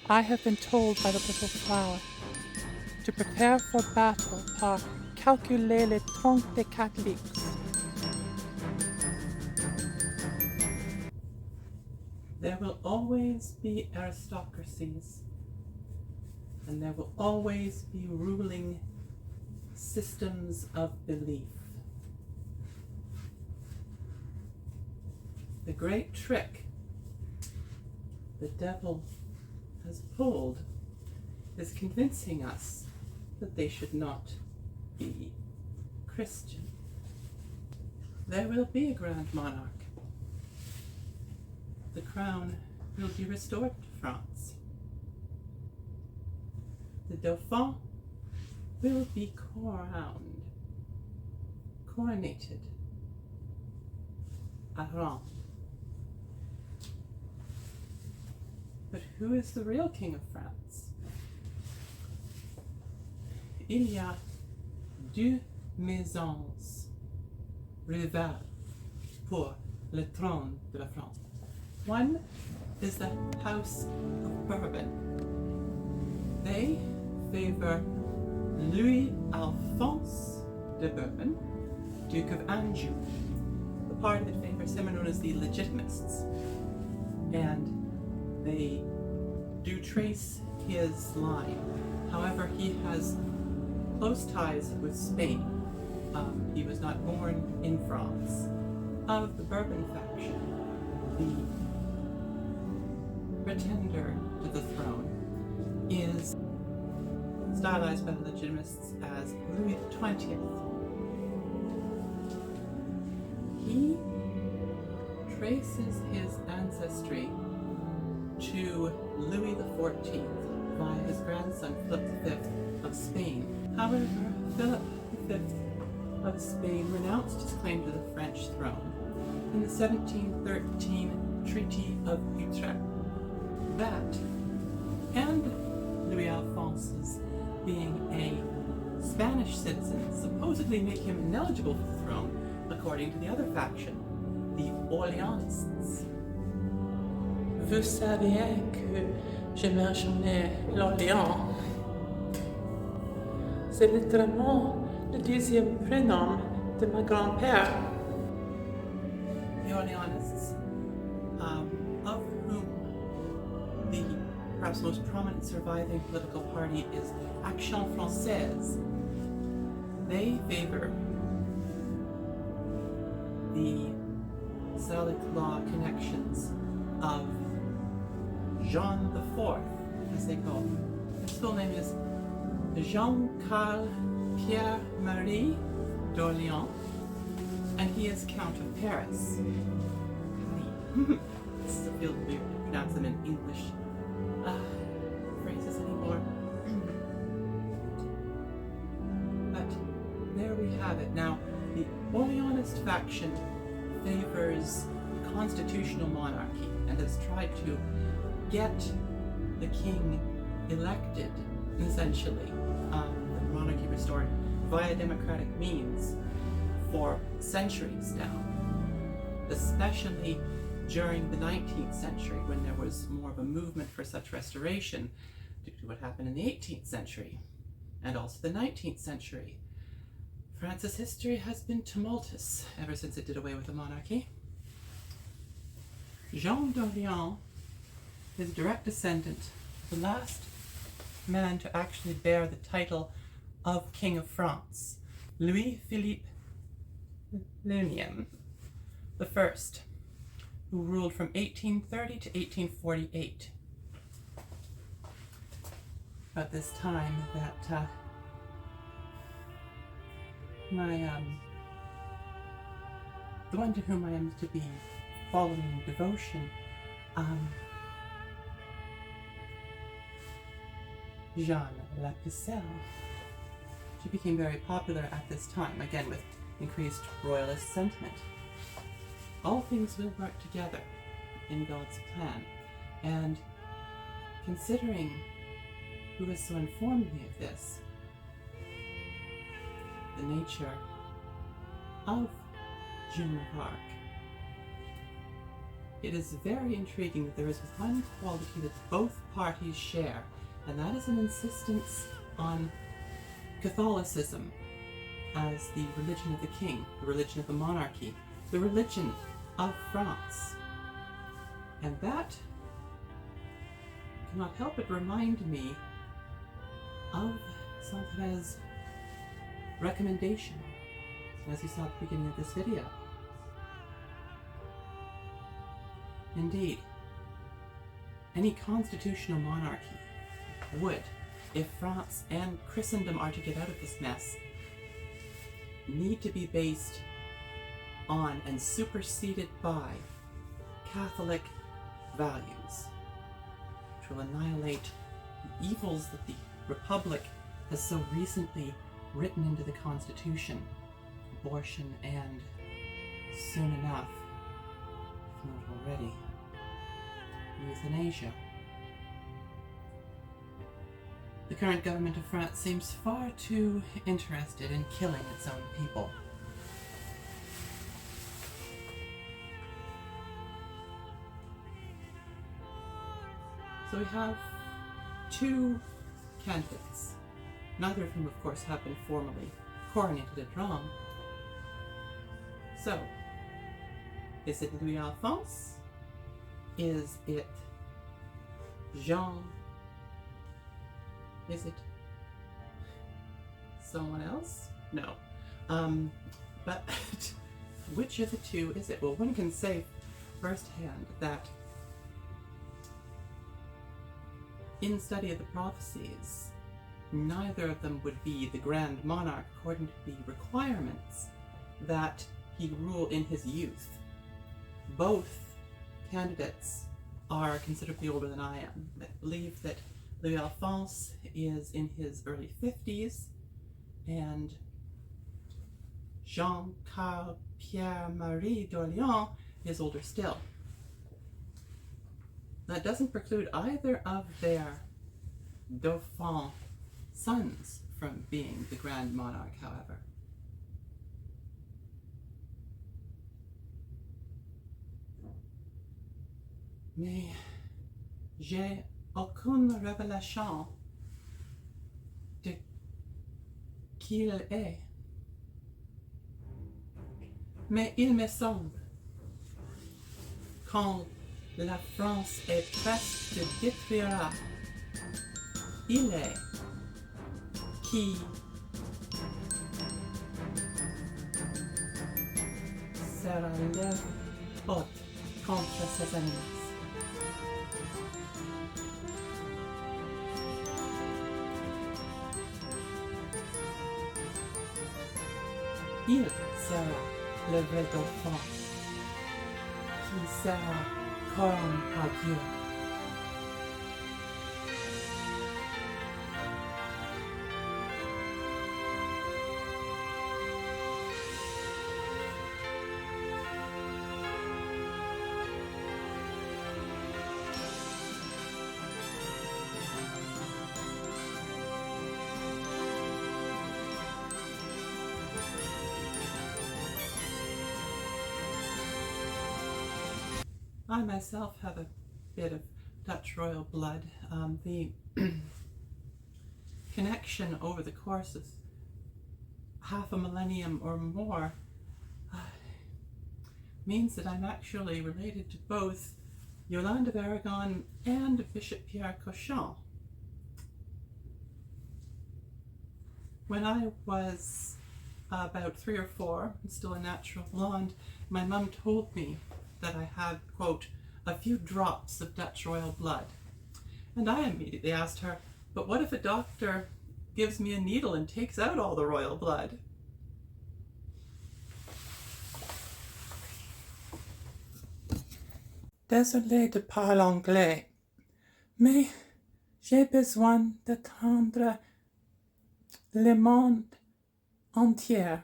I have been told by the little flower to prepare for battle par calculer les troncs des Catholics. There will always be aristocracies, and there will always be ruling systems of belief. The great trick the devil has pulled is convincing us that they should not be Christian. There will be a grand monarch. The crown will be restored to France. The Dauphin will be coronated at Reims. But who is the real king of France? Il y a deux maisons rivales pour le trône de la France. One is the House of Bourbon. They favor Louis Alphonse de Bourbon, Duke of Anjou. The party that favors him are known as the Legitimists. And they do trace his line. However, he has close ties with Spain. He was not born in France. Of the Bourbon faction, the pretender to the throne is stylized by the Legitimists as Louis XX. He traces his ancestry to Louis XIV by his grandson Philip V of Spain. However, Philip V of Spain renounced his claim to the French throne in the 1713 Treaty of Utrecht. That, and Louis Alphonse's being a Spanish citizen, supposedly make him ineligible for the throne, according to the other faction, the Orléanists. Vous saviez que je mentionnais l'Orléans. C'est littéralement le deuxième prénom de ma grand-père. The Orléanists, of whom the perhaps most prominent surviving political party is Action Française, they favor the Salic law connections of Jean IV, as they call him. His full name is Jean-Carl Pierre-Marie d'Orléans, and he is Count of Paris. This is a field we pronounce them in English phrases anymore. But there we have it. Now, the Orleanist faction favors constitutional monarchy and has tried to get the king elected, essentially, the monarchy restored via democratic means for centuries now, especially during the 19th century when there was more of a movement for such restoration due to what happened in the 18th century and also the 19th century. France's history has been tumultuous ever since it did away with the monarchy. Jean d'Orléans is a direct descendant, the last man to actually bear the title of King of France, Louis-Philippe Léonien the First, who ruled from 1830 to 1848. At this time that the one to whom I am to be following devotion, Jeanne Lapicelle. She became very popular at this time, again with increased royalist sentiment. All things will work together in God's plan, and considering who has so informed me of this, the nature of Joan of Arc, it is very intriguing that there is one quality that both parties share, and that is an insistence on Catholicism as the religion of the king, the religion of the monarchy, the religion of France. And that cannot help but remind me of Saint-Thérèse's recommendation, as you saw at the beginning of this video. Indeed, any constitutional monarchy would, if France and Christendom are to get out of this mess, need to be based on and superseded by Catholic values, which will annihilate the evils that the Republic has so recently written into the Constitution: abortion and, soon enough, if not already, euthanasia. The current government of France seems far too interested in killing its own people. So we have two candidates, neither of whom, of course, have been formally coronated at Rome. So, is it Louis Alphonse? Is it Jean? Is it someone else? No. But which of the two is it? Well, one can say firsthand that in study of the prophecies, neither of them would be the grand monarch according to the requirements that he rule in his youth. Both candidates are considerably older than I am. I believe that Louis Alphonse is in his early 50s, and Jean-Charles Pierre-Marie d'Orléans is older still. That doesn't preclude either of their Dauphin sons from being the Grand Monarch, however. Mais j'ai aucune révélation de qui il est. Mais il me semble, quand la France est presque se détruira, il est qui sera l'œuvre haute contre ses ennemis. Il sera le vrai dauphin qui sera couronné par Dieu. I myself have a bit of Dutch royal blood. The connection over the course of half a millennium or more means that I'm actually related to both Yolande of Aragon and Bishop Pierre Cauchon. When I was about 3 or 4, and still a natural blonde, my mum told me that I had, quote, a few drops of Dutch royal blood. And I immediately asked her, but what if a doctor gives me a needle and takes out all the royal blood? Désolée de parler anglais, mais j'ai besoin d'entendre le monde entier